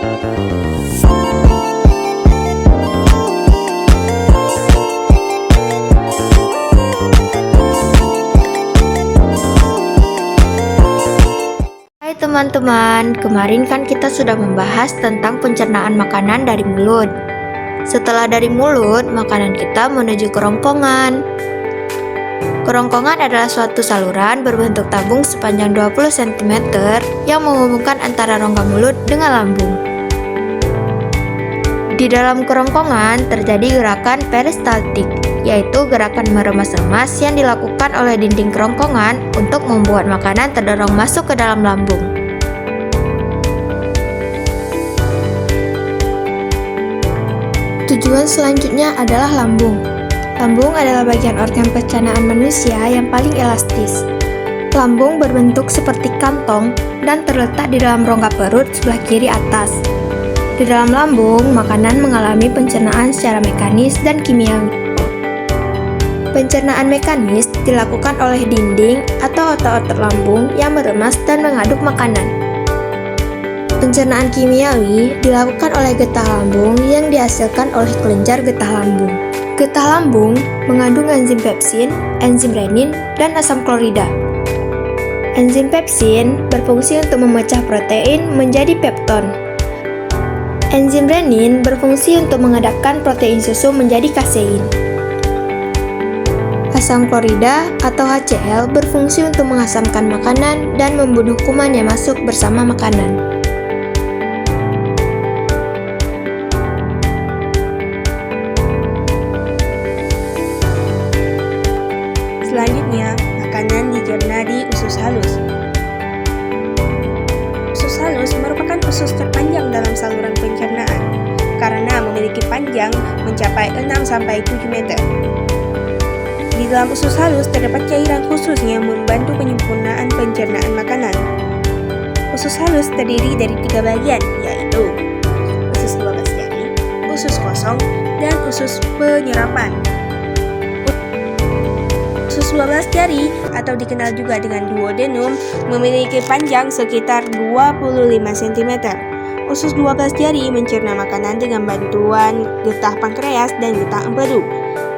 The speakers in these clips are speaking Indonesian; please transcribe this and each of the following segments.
Hai teman-teman, kemarin kan kita sudah membahas tentang pencernaan makanan dari mulut. Setelah dari mulut, makanan kita menuju kerongkongan. Kerongkongan adalah suatu saluran berbentuk tabung sepanjang 20 cm yang menghubungkan antara rongga mulut dengan lambung. Di dalam kerongkongan terjadi gerakan peristaltik, yaitu gerakan meremas-remas yang dilakukan oleh dinding kerongkongan untuk membuat makanan terdorong masuk ke dalam lambung. Tujuan selanjutnya adalah lambung. Lambung adalah bagian organ pencernaan manusia yang paling elastis. Lambung berbentuk seperti kantong dan terletak di dalam rongga perut sebelah kiri atas. Di dalam lambung, makanan mengalami pencernaan secara mekanis dan kimiawi. Pencernaan mekanis dilakukan oleh dinding atau otot-otot lambung yang meremas dan mengaduk makanan. Pencernaan kimiawi dilakukan oleh getah lambung yang dihasilkan oleh kelenjar getah lambung. Getah lambung mengandung enzim pepsin, enzim renin, dan asam klorida. Enzim pepsin berfungsi untuk memecah protein menjadi pepton. Enzim renin berfungsi untuk menghadapkan protein susu menjadi kasein. Asam klorida atau HCl berfungsi untuk mengasamkan makanan dan membunuh kuman yang masuk bersama makanan. Selanjutnya, makanan dicerna di usus halus. Usus halus merupakan usus terpanjang dalam saluran pencernaan karena memiliki panjang mencapai 6-7 meter. Di dalam usus halus terdapat cairan khusus yang membantu penyempurnaan pencernaan makanan. Usus halus terdiri dari 3 bagian, yaitu usus 12 jari, usus kosong, dan usus penyerapan. Usus 12 jari atau dikenal juga dengan duodenum memiliki panjang sekitar 25 cm. Usus 12 jari mencerna makanan dengan bantuan getah pankreas dan getah empedu.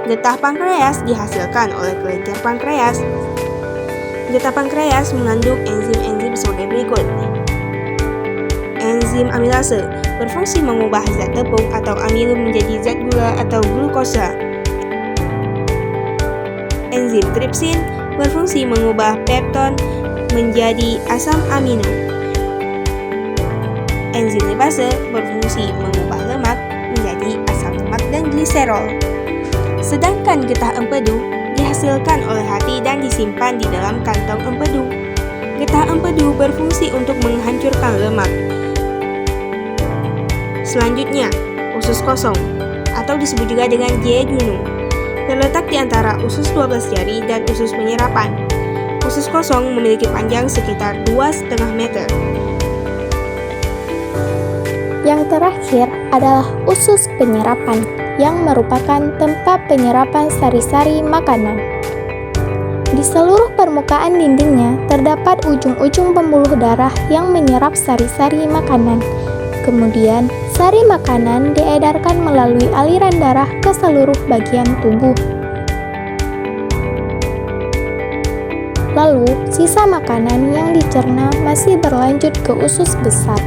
Getah pankreas dihasilkan oleh kelenjar pankreas. Getah pankreas mengandung enzim-enzim sebagai berikut. Enzim amilase berfungsi mengubah zat tepung atau amilum menjadi zat gula atau glukosa. Enzim tripsin berfungsi mengubah pepton menjadi asam amino. Enzim lipase berfungsi mengubah lemak menjadi asam lemak dan gliserol. Sedangkan getah empedu dihasilkan oleh hati dan disimpan di dalam kantong empedu. Getah empedu berfungsi untuk menghancurkan lemak. Selanjutnya, usus kosong atau disebut juga dengan jejunum. Terletak di antara usus 12 jari dan usus penyerapan. Usus kosong memiliki panjang sekitar 2,5 meter. Yang terakhir adalah usus penyerapan, yang merupakan tempat penyerapan sari-sari makanan. Di seluruh permukaan dindingnya terdapat ujung-ujung pembuluh darah yang menyerap sari-sari makanan. Kemudian, sari makanan diedarkan melalui aliran darah ke seluruh bagian tubuh. Lalu, sisa makanan yang dicerna masih berlanjut ke usus besar.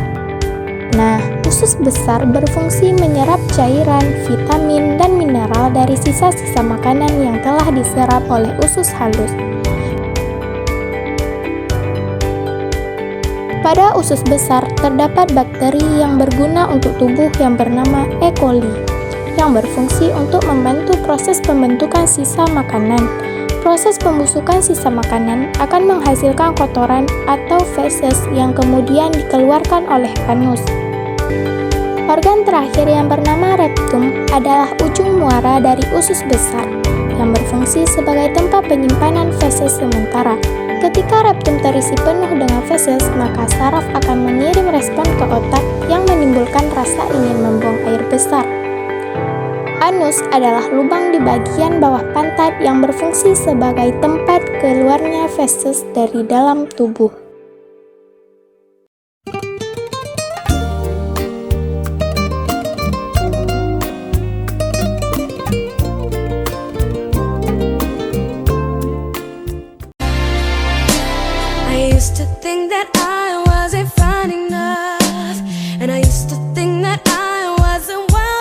Nah, usus besar berfungsi menyerap cairan, vitamin, dan mineral dari sisa-sisa makanan yang telah diserap oleh usus halus. Pada usus besar terdapat bakteri yang berguna untuk tubuh yang bernama E. coli, yang berfungsi untuk membantu proses pembentukan sisa makanan. Proses pembusukan sisa makanan akan menghasilkan kotoran atau feses yang kemudian dikeluarkan oleh anus. Organ terakhir yang bernama rektum adalah ujung muara dari usus besar, yang berfungsi sebagai tempat penyimpanan feses sementara. Ketika rektum terisi penuh dengan feses, maka saraf akan mengirim respon ke otak yang menimbulkan rasa ingin membuang air besar. Anus adalah lubang di bagian bawah pantat yang berfungsi sebagai tempat keluarnya feses dari dalam tubuh. think that I